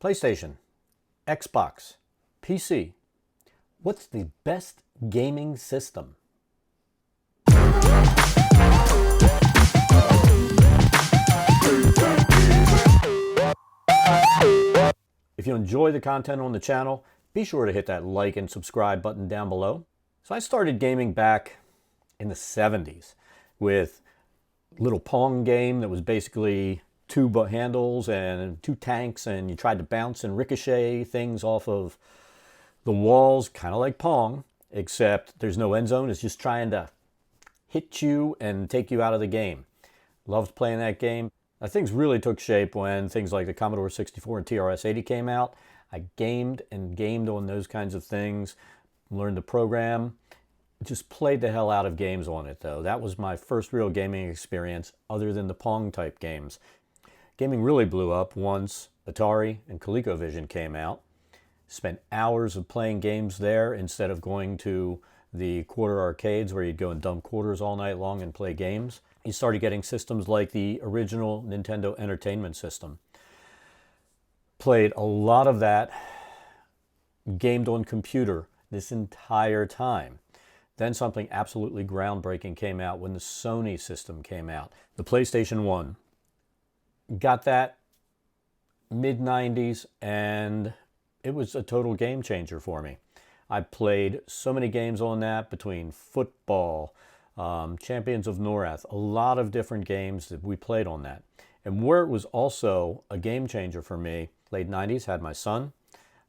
PlayStation, Xbox, PC. What's the best gaming system? If you enjoy the content on the channel, be sure to hit that like and subscribe button down below. So I started gaming back in the 70s with a little Pong game that was basically two handles and two tanks, and you tried to bounce and ricochet things off of the walls, kind of like Pong, except there's no end zone. It's just trying to hit you and take you out of the game. Loved playing that game. Things really took shape when things like the Commodore 64 and TRS-80 came out. I gamed and gamed on those kinds of things, learned the program, just played the hell out of games on it though. That was my first real gaming experience other than the Pong type games. Gaming really blew up once Atari and ColecoVision came out. Spent hours of playing games there instead of going to the quarter arcades where you'd go and dump quarters all night long and play games. You started getting systems like the original Nintendo Entertainment System. Played a lot of that, gamed on computer this entire time. Then something absolutely groundbreaking came out when the Sony system came out. The PlayStation 1. Got that mid-90s, and it was a total game changer for me. I played so many games on that, between football, Champions of Norath, a lot of different games that we played on that. And where it was also a game changer for me, late 90s, had my son.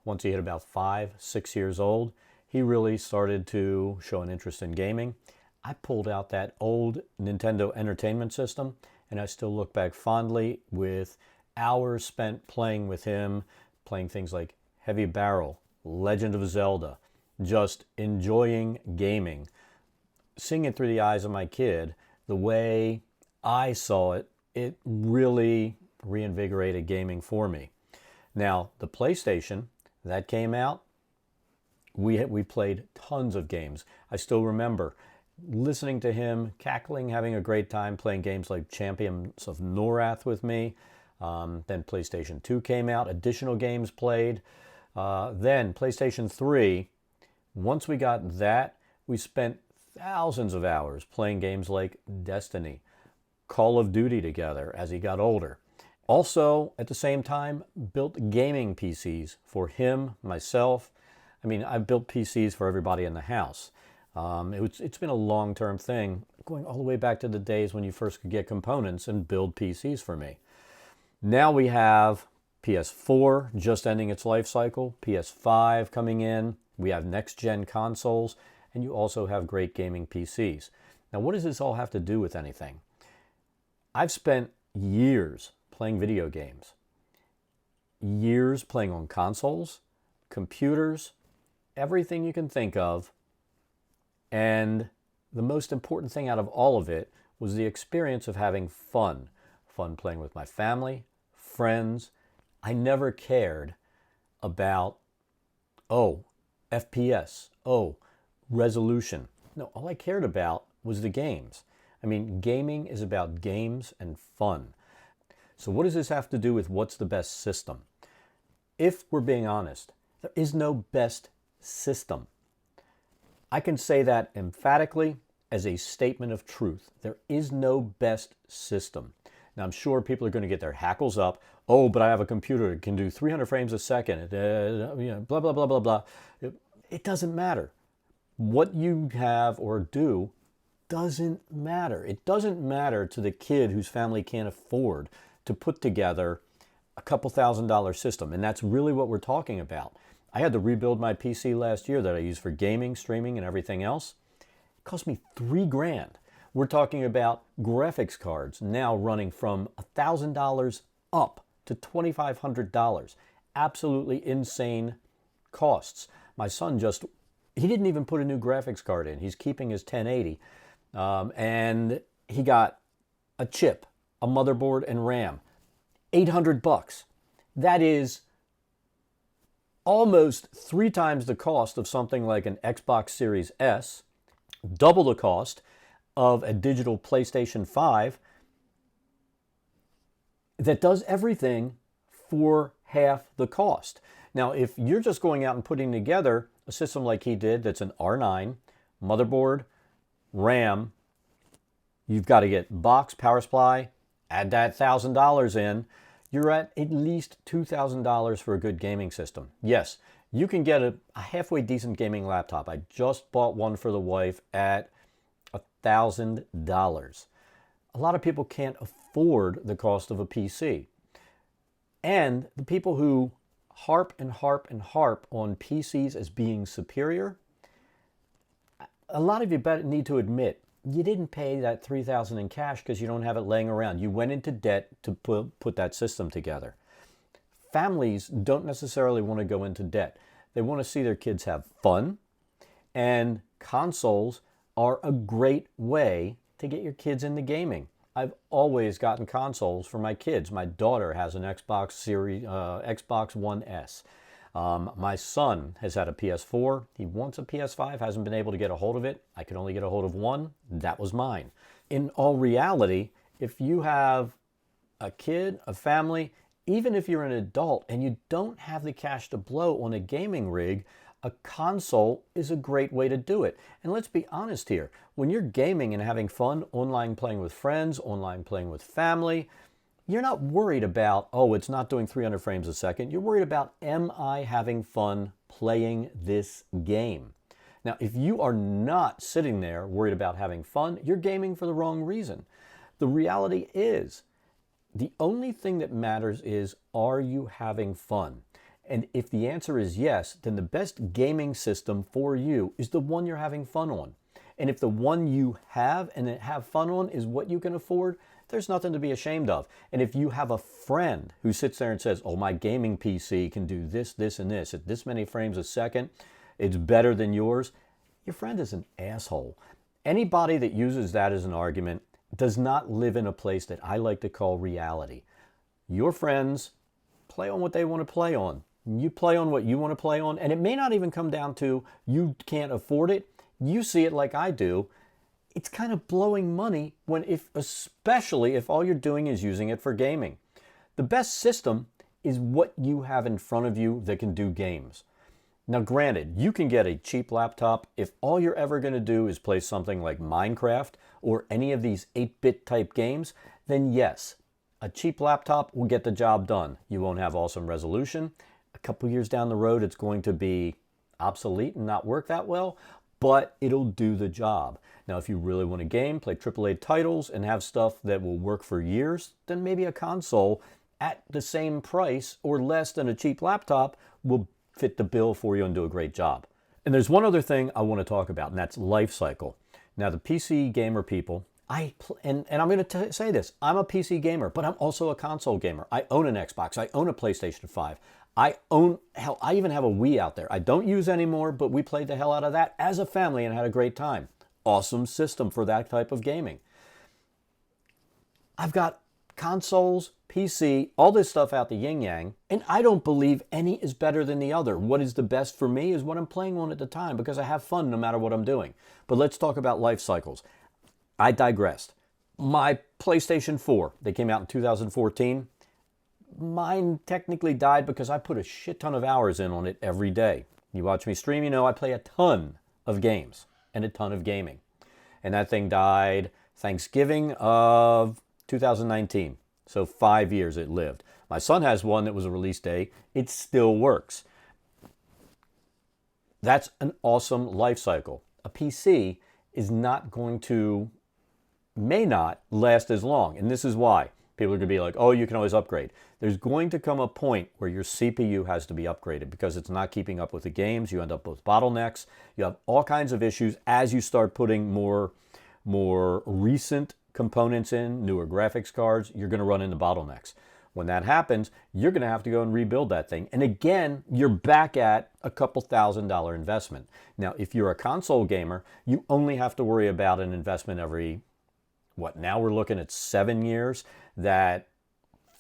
Once he hit about 5, 6 years old, he really started to show an interest in gaming. I pulled out that old Nintendo Entertainment System, and I still look back fondly with hours spent playing with him, playing things like Heavy Barrel, Legend of Zelda, just enjoying gaming. Seeing it through the eyes of my kid, the way I saw it, it really reinvigorated gaming for me. Now, the PlayStation, that came out, we played tons of games. I still remember listening to him, cackling, having a great time playing games like Champions of Norath with me. Then PlayStation 2 came out, additional games played. Then PlayStation 3, once we got that, we spent thousands of hours playing games like Destiny, Call of Duty together as he got older. Also, at the same time, built gaming PCs for him, myself. I mean, I've built PCs for everybody in the house. It's been a long-term thing, going all the way back to the days when you first could get components and build PCs for me. Now we have PS4 just ending its life cycle, PS5 coming in, we have next-gen consoles, and you also have great gaming PCs. Now, what does this all have to do with anything? I've spent years playing video games, years playing on consoles, computers, everything you can think of, and the most important thing out of all of it was the experience of having fun. Fun playing with my family, friends. I never cared about, FPS, resolution. No, all I cared about was the games. I mean, gaming is about games and fun. So what does this have to do with what's the best system? If we're being honest, there is no best system. I can say that emphatically as a statement of truth. There is no best system. Now, I'm sure people are going to get their hackles up. Oh, but I have a computer that can do 300 frames a second. Blah, blah, blah, blah, blah. It doesn't matter. What you have or do doesn't matter. It doesn't matter to the kid whose family can't afford to put together a couple $1,000 system. And that's really what we're talking about. I had to rebuild my PC last year that I use for gaming, streaming, and everything else. It cost me $3,000. We're talking about graphics cards now running from $1,000 up to $2,500. Absolutely insane costs. My son he didn't even put a new graphics card in. He's keeping his 1080. And he got a chip, a motherboard, and RAM. $800. That is almost 3 times the cost of something like an Xbox Series S, double the cost of a digital PlayStation 5 that does everything for half the cost. Now, if you're just going out and putting together a system like he did that's an R9, motherboard, RAM, you've got to get box, power supply, add that $1,000 in, you're at least $2,000 for a good gaming system. Yes, you can get a halfway decent gaming laptop. I just bought one for the wife at $1,000. A lot of people can't afford the cost of a PC. And the people who harp and harp and harp on PCs as being superior, a lot of you need to admit you didn't pay that $3,000 in cash because you don't have it laying around. You went into debt to put that system together. Families don't necessarily want to go into debt. They want to see their kids have fun, and consoles are a great way to get your kids into gaming. I've always gotten consoles for my kids. My daughter has an Xbox One S. My son has had a PS4. He wants a PS5, hasn't been able to get a hold of it. I could only get a hold of one. That was mine. In all reality, if you have a kid, a family, even if you're an adult and you don't have the cash to blow on a gaming rig, a console is a great way to do it. And let's be honest here. When you're gaming and having fun, online playing with friends, online playing with family, you're not worried about, oh, it's not doing 300 frames a second. You're worried about, am I having fun playing this game? Now, if you are not sitting there worried about having fun, you're gaming for the wrong reason. The reality is, the only thing that matters is, are you having fun? And if the answer is yes, then the best gaming system for you is the one you're having fun on. And if the one you have and have fun on is what you can afford, there's nothing to be ashamed of. And if you have a friend who sits there and says, oh, my gaming PC can do this, this, and this at this many frames a second, it's better than yours, your friend is an asshole. Anybody that uses that as an argument does not live in a place that I like to call reality. Your friends play on what they want to play on. You play on what you want to play on, and it may not even come down to you can't afford it. You see it like I do. It's kind of blowing money especially if all you're doing is using it for gaming. The best system is what you have in front of you that can do games. Now, granted, you can get a cheap laptop if all you're ever going to do is play something like Minecraft or any of these 8-bit type games, then yes, a cheap laptop will get the job done. You won't have awesome resolution. A couple years down the road, it's going to be obsolete and not work that well, but it'll do the job. Now, if you really want to game, play AAA titles, and have stuff that will work for years, then maybe a console at the same price or less than a cheap laptop will fit the bill for you and do a great job. And there's one other thing I want to talk about, and that's life cycle. Now, the PC gamer people, and I'm going to say this, I'm a PC gamer, but I'm also a console gamer. I own an Xbox. I own a PlayStation 5. I even have a Wii out there. I don't use anymore, but we played the hell out of that as a family and had a great time. Awesome system for that type of gaming. I've got consoles, PC, all this stuff out the yin-yang, and I don't believe any is better than the other. What is the best for me is what I'm playing on at the time because I have fun no matter what I'm doing. But let's talk about life cycles. I digressed. My PlayStation 4, they came out in 2014. Mine technically died because I put a shit ton of hours in on it every day. You watch me stream, you know I play a ton of games and a ton of gaming. And that thing died Thanksgiving of 2019. So 5 years it lived. My son has one that was a release day. It still works. That's an awesome life cycle. A PC is may not last as long. And this is why. People are going to be like, oh, you can always upgrade. There's going to come a point where your CPU has to be upgraded because it's not keeping up with the games. You end up with bottlenecks. You have all kinds of issues as you start putting more recent components in, newer graphics cards, you're going to run into bottlenecks. When that happens, you're going to have to go and rebuild that thing. And again, you're back at a couple $1,000 investment. Now, if you're a console gamer, you only have to worry about an investment every, now we're looking at 7 years. That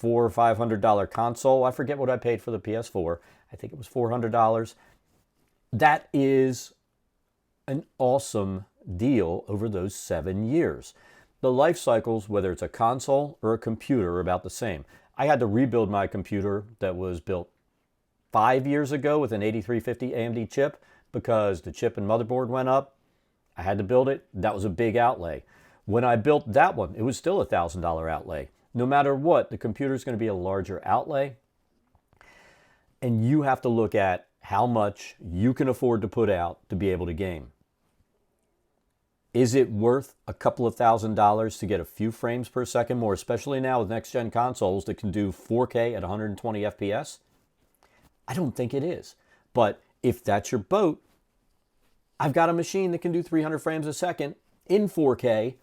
$400 or $500 console, I forget what I paid for the PS4. I think it was $400. That is an awesome deal over those 7 years. The life cycles, whether it's a console or a computer, are about the same. I had to rebuild my computer that was built 5 years ago with an 8350 AMD chip because the chip and motherboard went up. I had to build it. That was a big outlay. When I built that one, it was still a $1,000 outlay. No matter what, the computer is going to be a larger outlay. And you have to look at how much you can afford to put out to be able to game. Is it worth a couple of $1,000s to get a few frames per second more, especially now with next-gen consoles that can do 4K at 120 FPS? I don't think it is. But if that's your boat, I've got a machine that can do 300 frames a second in 4K,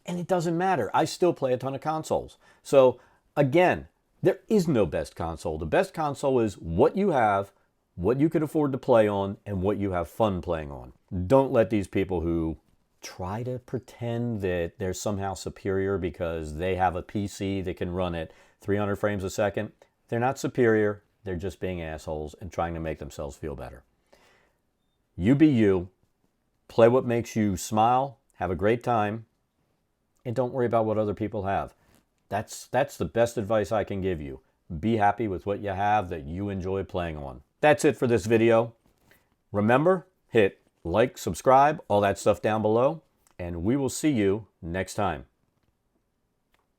and it doesn't matter. I still play a ton of consoles. So again, there is no best console. The best console is what you have, what you can afford to play on, and what you have fun playing on. Don't let these people who try to pretend that they're somehow superior because they have a PC that can run at 300 frames a second. They're not superior. They're just being assholes and trying to make themselves feel better. You be you. Play what makes you smile. Have a great time. And don't worry about what other people have. That's the best advice I can give you. Be happy with what you have that you enjoy playing on. That's it for this video. Remember, hit like, subscribe, all that stuff down below, and we will see you next time.